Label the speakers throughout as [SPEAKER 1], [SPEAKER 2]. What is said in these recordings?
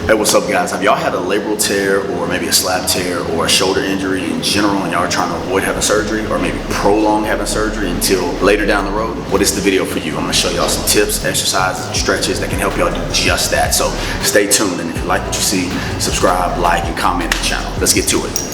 [SPEAKER 1] Hey, what's up guys? Have y'all had a labral tear or maybe a slab tear or a shoulder injury in general and y'all are trying to avoid having surgery or maybe prolong having surgery until later down the road? Well, this is the video for you. I'm gonna show y'all some tips, exercises, and stretches that can help y'all do just that. So stay tuned, and if you like what you see, subscribe, like, and comment on the channel. Let's get to it.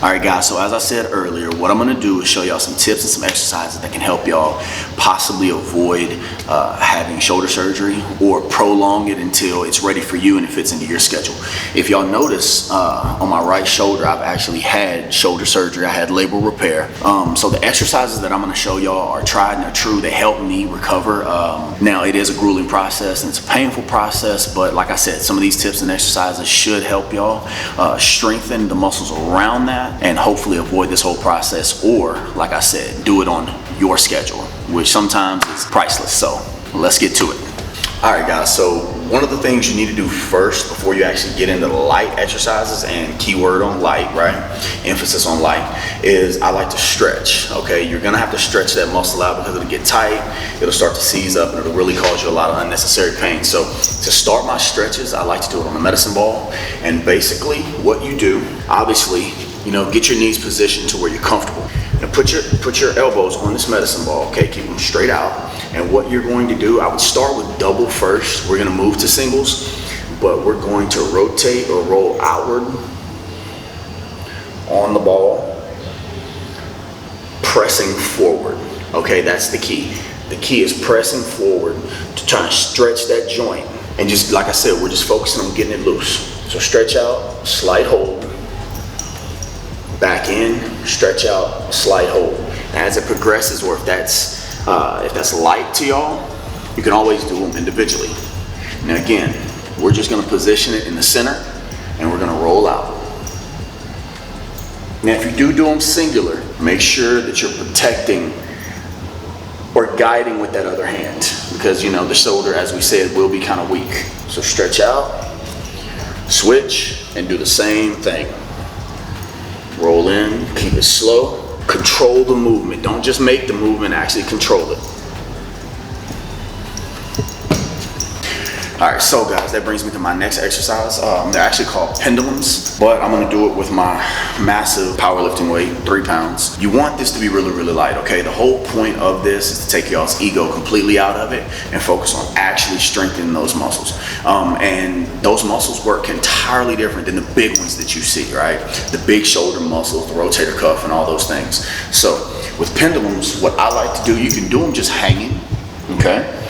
[SPEAKER 1] Alright guys, so as I said earlier, what I'm going to do is show y'all some tips and some exercises that can help y'all possibly avoid having shoulder surgery or prolong it until it's ready for you and it fits into your schedule. If y'all notice, on my right shoulder, I've actually had shoulder surgery. I had labral repair. So the exercises that I'm going to show y'all are tried and they're true. They help me recover. Now, it is a grueling process and it's a painful process, but like I said, some of these tips and exercises should help y'all strengthen the muscles around that and hopefully avoid this whole process, or like I said, do it on your schedule, which sometimes is priceless. So let's get to it. All right guys, so one of the things you need to do first before you actually get into the light exercises, and keyword on light, right? Emphasis on light, is I like to stretch, okay? You're gonna have to stretch that muscle out because it'll get tight, it'll start to seize up, and it'll really cause you a lot of unnecessary pain. So to start my stretches, I like to do it on a medicine ball. And basically what you do, obviously, get your knees positioned to where you're comfortable. Now put your elbows on this medicine ball, okay? Keep them straight out. And what you're going to do, I would start with double first. We're gonna move to singles, but we're going to rotate or roll outward on the ball, pressing forward, okay? That's the key. The key is pressing forward to try and stretch that joint. And just like I said, we're just focusing on getting it loose. So stretch out, slight hold, back in, stretch out, slight hold. As it progresses, or if that's light to y'all, you can always do them individually. Now again, we're just gonna position it in the center and we're gonna roll out. Now if you do them singular, make sure that you're protecting or guiding with that other hand, because the shoulder, as we said, will be kind of weak. So stretch out, switch, and do the same thing. Roll in, keep it slow, control the movement. Don't just make the movement, actually control it. All right, so guys, that brings me to my next exercise. They're actually called pendulums, but I'm gonna do it with my massive powerlifting weight, 3 pounds. You want this to be really, really light, okay? The whole point of this is to take y'all's ego completely out of it and focus on actually strengthening those muscles. And those muscles work entirely different than the big ones that you see, right? The big shoulder muscles, the rotator cuff, and all those things. So with pendulums, what I like to do, you can do them just hanging, okay?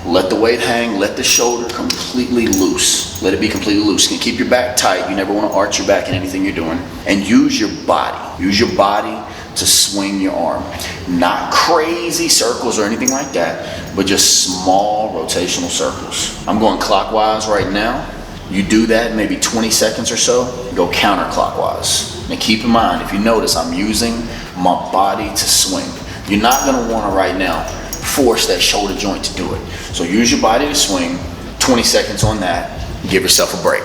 [SPEAKER 1] Let the weight hang, let the shoulder completely loose. Let it be completely loose. You can keep your back tight. You never want to arch your back in anything you're doing. And use your body. Use your body to swing your arm. Not crazy circles or anything like that, but just small rotational circles. I'm going clockwise right now. You do that maybe 20 seconds or so, go counterclockwise. Now keep in mind, if you notice, I'm using my body to swing. You're not going to want to right now force that shoulder joint to do it. So use your body to swing, 20 seconds on that, give yourself a break.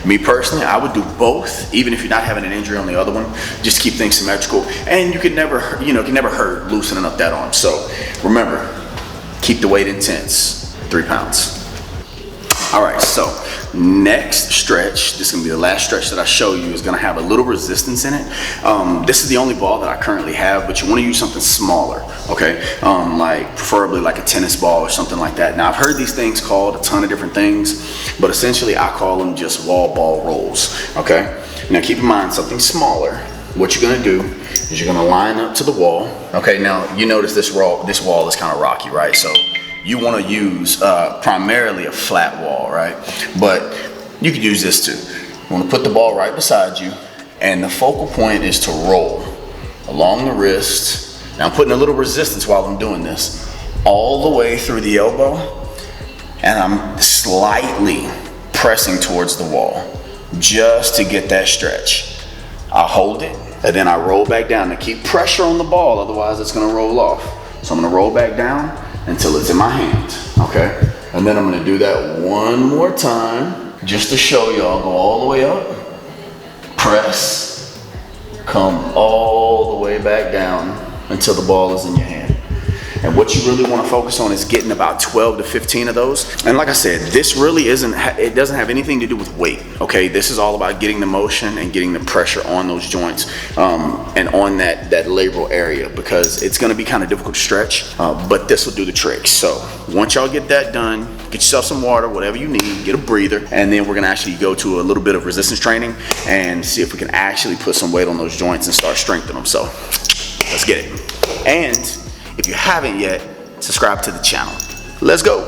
[SPEAKER 1] Me personally, I would do both, even if you're not having an injury on the other one, just keep things symmetrical. And you can never, it can never hurt loosening up that arm. So remember, keep the weight intense, 3 pounds. All right, so next stretch, this is gonna be the last stretch that I show you, is gonna have a little resistance in it. This is the only ball that I currently have, but you wanna use something smaller, okay? Preferably like a tennis ball or something like that. Now I've heard these things called a ton of different things, but essentially I call them just wall ball rolls, okay? Now keep in mind, something smaller, what you're gonna do is you're gonna line up to the wall. Okay, now you notice this wall is kind of rocky, right? So you want to use primarily a flat wall, right? But you could use this too. You want to put the ball right beside you, and the focal point is to roll along the wrist. Now I'm putting a little resistance while I'm doing this, all the way through the elbow, and I'm slightly pressing towards the wall just to get that stretch. I hold it, and then I roll back down to keep pressure on the ball, otherwise it's going to roll off. So I'm going to roll back down until it's in my hand, okay? And then I'm gonna do that one more time, just to show y'all. Go all the way up, press, come all the way back down until the ball is in your hand. And what you really want to focus on is getting about 12 to 15 of those. And like I said, this really it doesn't have anything to do with weight, okay? This is all about getting the motion and getting the pressure on those joints and on that labral area, because it's going to be kind of difficult to stretch, but this will do the trick. So once y'all get that done, get yourself some water, whatever you need, get a breather, and then we're going to actually go to a little bit of resistance training and see if we can actually put some weight on those joints and start strengthening them. So let's get it. And if you haven't yet, subscribe to the channel. Let's go.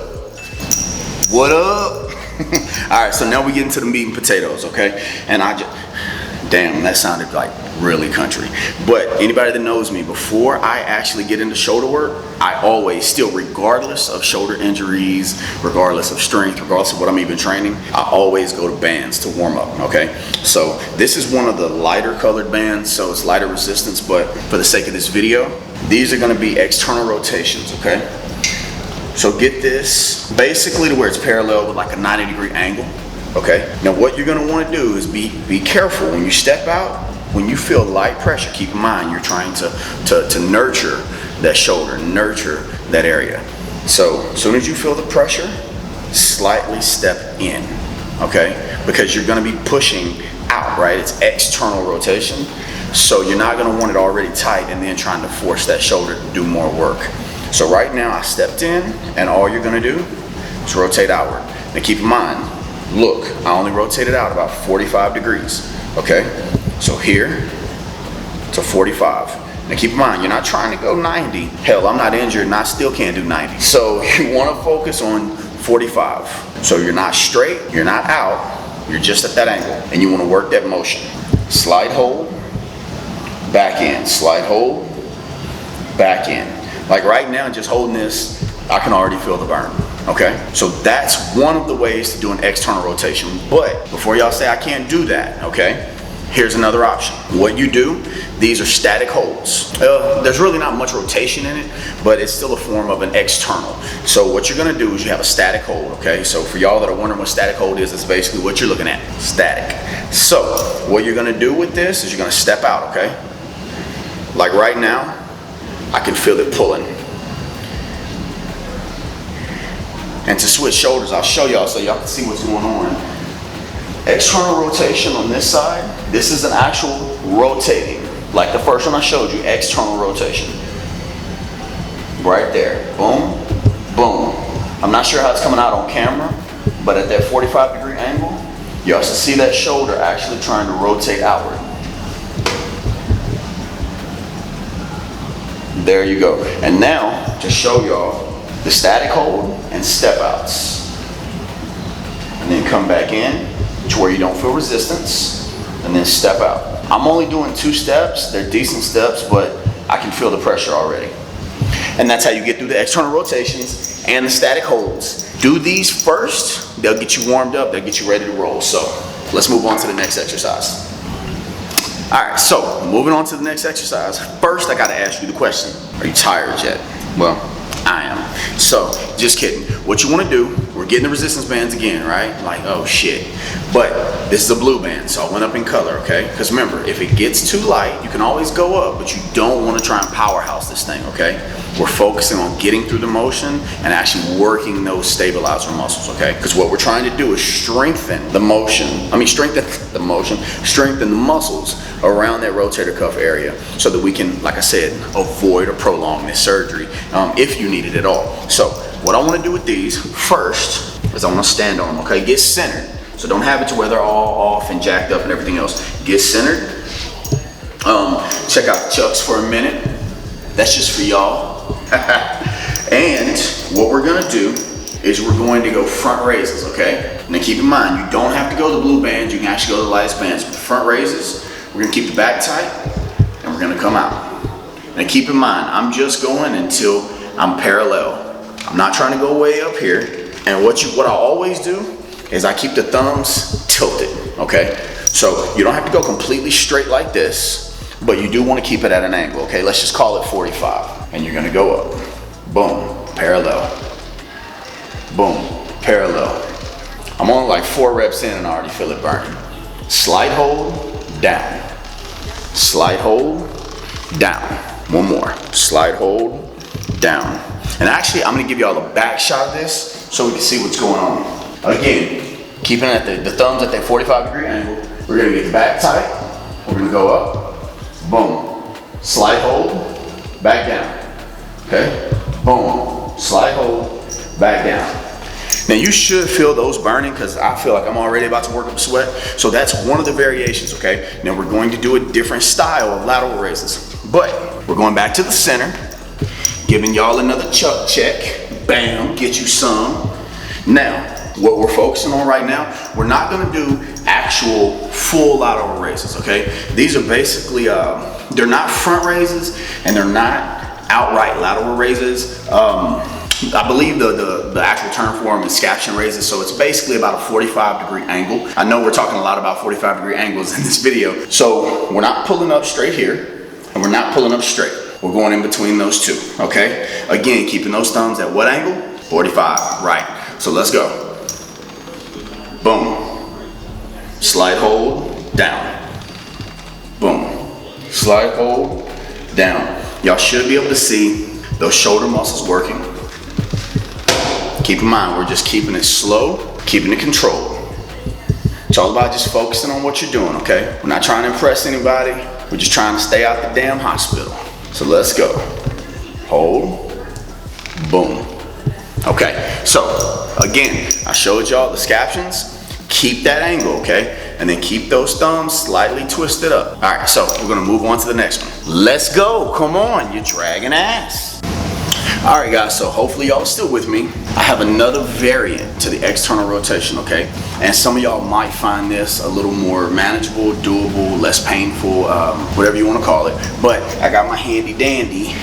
[SPEAKER 1] What up? All right, so now we get into the meat and potatoes, okay? And damn, that sounded like really country. But anybody that knows me, before I actually get into shoulder work, I always, still, regardless of shoulder injuries, regardless of strength, regardless of what I'm even training, I always go to bands to warm up, okay? So this is one of the lighter colored bands, so it's lighter resistance, but for the sake of this video, these are gonna be external rotations, okay? So get this basically to where it's parallel with like a 90-degree angle. Okay, now what you're gonna wanna do is be careful when you step out. When you feel light pressure, keep in mind you're trying to nurture that shoulder, nurture that area. So as soon as you feel the pressure, slightly step in, okay? Because you're gonna be pushing out, right? It's external rotation. So you're not gonna want it already tight and then trying to force that shoulder to do more work. So right now I stepped in, and all you're gonna do is rotate outward. Now keep in mind, look, I only rotated out about 45 degrees, okay? So here to 45. Now keep in mind, you're not trying to go 90. Hell, I'm not injured and I still can't do 90. So you wanna focus on 45. So you're not straight, you're not out, you're just at that angle, and you wanna work that motion. Slide, hold, back in, slide, hold, back in. Like right now, just holding this, I can already feel the burn. Okay, so that's one of the ways to do an external rotation. But before y'all say I can't do that, okay, here's another option. What you do, these are static holds. There's really not much rotation in it, but it's still a form of an external. So what you're gonna do is you have a static hold, okay? So for y'all that are wondering what static hold is, it's basically what you're looking at, static. So what you're gonna do with this is you're gonna step out, okay? Like right now, I can feel it pulling. And to switch shoulders, I'll show y'all so y'all can see what's going on. External rotation on this side. This is an actual rotating, like the first one I showed you, external rotation. Right there, boom, boom. I'm not sure how it's coming out on camera, but at that 45-degree angle, you also see that shoulder actually trying to rotate outward. There you go. And now, to show y'all the static hold and step outs. And then come back in to where you don't feel resistance, and then step out. I'm only doing 2 steps. They're decent steps, but I can feel the pressure already. And that's how you get through the external rotations and the static holds. Do these first. They'll get you warmed up. They'll get you ready to roll. So let's move on to the next exercise. All right, so moving on to the next exercise. First, I gotta ask you the question. Are you tired yet? Well, I am. So, just kidding. What you wanna do, we're getting the resistance bands again, right? Like, oh shit. But this is a blue band, so I went up in color, okay? Because remember, if it gets too light, you can always go up, but you don't wanna try and powerhouse this thing, okay? We're focusing on getting through the motion and actually working those stabilizer muscles, okay? Because what we're trying to do is strengthen the motion. Strengthen the muscles around that rotator cuff area so that we can, like I said, avoid or prolong this surgery if you need it at all. So what I want to do with these first is I want to stand on them, okay? Get centered. So don't have it to where they're all off and jacked up and everything else. Get centered. Check out the chucks for a minute. That's just for y'all. And what we're gonna do is we're going to go front raises, okay? Now keep in mind, you don't have to go to the blue bands, you can actually go to the lightest bands. With the front raises, we're gonna keep the back tight and we're gonna come out. Now keep in mind, I'm just going until I'm parallel. I'm not trying to go way up here. And what I always do is I keep the thumbs tilted, okay? So you don't have to go completely straight like this, but you do want to keep it at an angle, okay? Let's just call it 45. And you're gonna go up, boom, parallel, boom, parallel. I'm only like 4 reps in and I already feel it burning. Slide hold, down. Slide hold, down. One more. Slide hold, down. And actually, I'm gonna give y'all a back shot of this so we can see what's going on. Again, keeping at the thumbs at that 45-degree angle. We're gonna get the back tight. We're gonna go up, boom. Slide hold, back down. Okay, boom. Slide hold, back down. Now you should feel those burning because I feel like I'm already about to work up a sweat. So that's one of the variations, okay? Now we're going to do a different style of lateral raises. But we're going back to the center, giving y'all another chuck check. Bam, get you some. Now, what we're focusing on right now, we're not gonna do actual full lateral raises, okay? These are basically, they're not front raises and they're not outright lateral raises. I believe the actual term for them is scaption raises, so it's basically about a 45-degree angle. I know we're talking a lot about 45-degree angles in this video. So we're not pulling up straight here, and we're not pulling up straight. We're going in between those two, okay? Again, keeping those thumbs at what angle? 45, right. So let's go. Boom. Slide hold, down. Boom. Slide hold, down. Y'all should be able to see those shoulder muscles working. Keep in mind, we're just keeping it slow, keeping it controlled. It's all about just focusing on what you're doing, okay? We're not trying to impress anybody. We're just trying to stay out the damn hospital. So let's go. Hold, boom. Okay, so again, I showed y'all the scaptions. Keep that angle, okay? And then keep those thumbs slightly twisted up. All right, so we're gonna move on to the next one. Let's go, come on, you're dragging ass. All right, guys, so hopefully y'all are still with me. I have another variant to the external rotation, okay? And some of y'all might find this a little more manageable, doable, less painful, whatever you wanna call it. But I got my handy dandy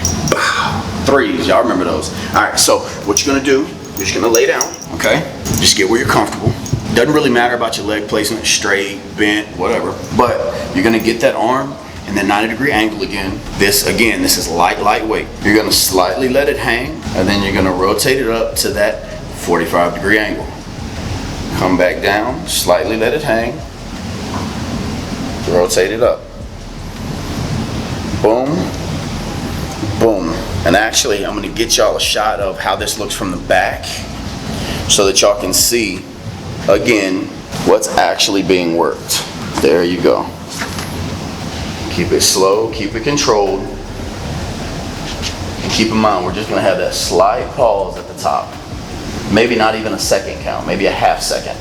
[SPEAKER 1] threes, y'all remember those. All right, so what you're gonna do, you're just gonna lay down, okay? Just get where you're comfortable. Doesn't really matter about your leg placement, straight, bent, whatever. But you're gonna get that arm and then 90-degree angle again. This is lightweight. You're gonna slightly let it hang, and then you're gonna rotate it up to that 45-degree angle. Come back down, slightly let it hang, rotate it up. Boom, boom. And actually, I'm gonna get y'all a shot of how this looks from the back so that y'all can see, again, what's actually being worked. There you go. Keep it slow, keep it controlled. And keep in mind, we're just gonna have that slight pause at the top. Maybe not even a second count, maybe a half second.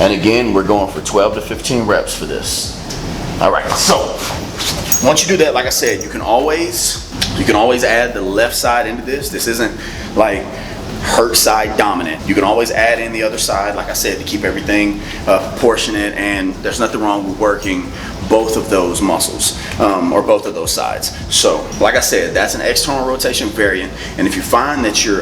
[SPEAKER 1] And again, we're going for 12 to 15 reps for this. All right, so once you do that, like I said, you can always add the left side into this. This isn't like hurt side dominant. You can always add in the other side, like I said, to keep everything proportionate, and there's nothing wrong with working both of those muscles or both of those sides. So like I said, that's an external rotation variant, and if you find that you're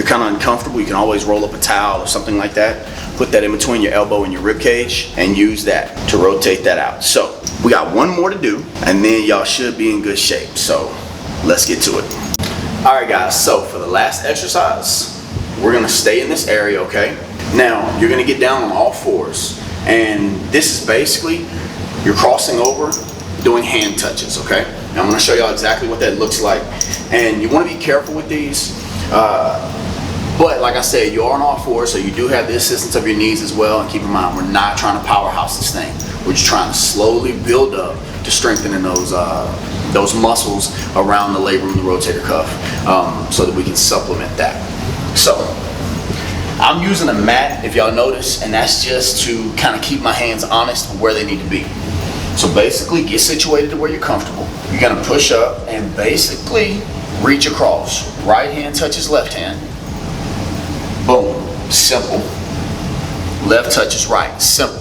[SPEAKER 1] kind of uncomfortable, you can always roll up a towel or something like that, put that in between your elbow and your rib cage, and use that to rotate that out. So we got one more to do, and then y'all should be in good shape. So let's get to it. All right, guys, so for the last exercise, we're gonna stay in this area, okay? Now, you're gonna get down on all fours, and this is basically, you're crossing over, doing hand touches, okay? Now, I'm gonna show y'all exactly what that looks like, and you wanna be careful with these, but like I said, you are on all fours, so you do have the assistance of your knees as well, and keep in mind, we're not trying to powerhouse this thing. We're just trying to slowly build up to strengthening those muscles around the labrum, the rotator cuff, so that we can supplement that. So I'm using a mat, if y'all notice, and that's just to kind of keep my hands honest with where they need to be. So basically, get situated to where you're comfortable. You're gonna push up and basically reach across. Right hand touches left hand. Boom, simple. Left touches right, simple.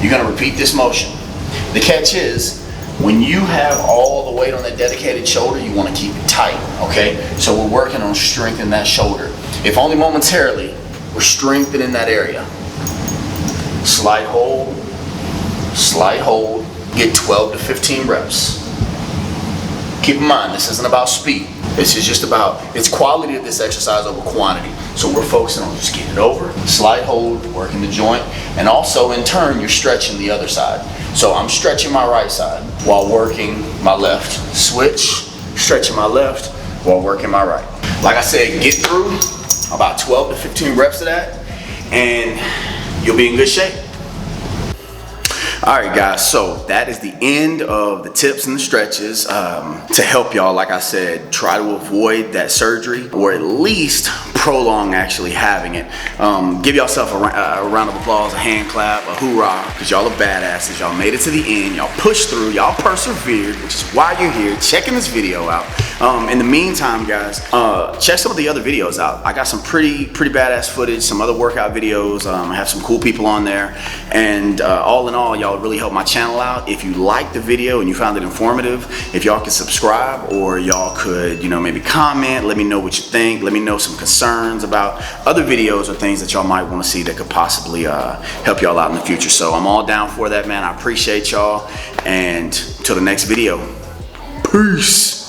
[SPEAKER 1] You're gonna repeat this motion. The catch is, when you have all the weight on that dedicated shoulder, you want to keep it tight, okay? So we're working on strengthening that shoulder. If only momentarily, we're strengthening that area. Slight hold, get 12 to 15 reps. Keep in mind, this isn't about speed. This is just about, it's quality of this exercise over quantity. So we're focusing on just getting it over, slight hold, working the joint, and also in turn, you're stretching the other side. So I'm stretching my right side while working my left. Switch, stretching my left, while working my right. Like I said, get through about 12 to 15 reps of that and you'll be in good shape. All right, guys, so that is the end of the tips and the stretches to help y'all, like I said, try to avoid that surgery or at least prolong actually having it. Give yourself a round of applause, a hand clap, a hoorah, because y'all are badasses. Y'all made it to the end. Y'all pushed through. Y'all persevered, which is why you're here checking this video out. In the meantime, guys, check some of the other videos out. I got some pretty badass footage, some other workout videos. I have some cool people on there. And all in all, y'all really help my channel out. If you liked the video and you found it informative, if y'all could subscribe or y'all could, you know, maybe comment, let me know what you think, let me know some concerns about other videos or things that y'all might want to see that could possibly help y'all out in the future. So I'm all down for that, man. I appreciate y'all, and till the next video, peace.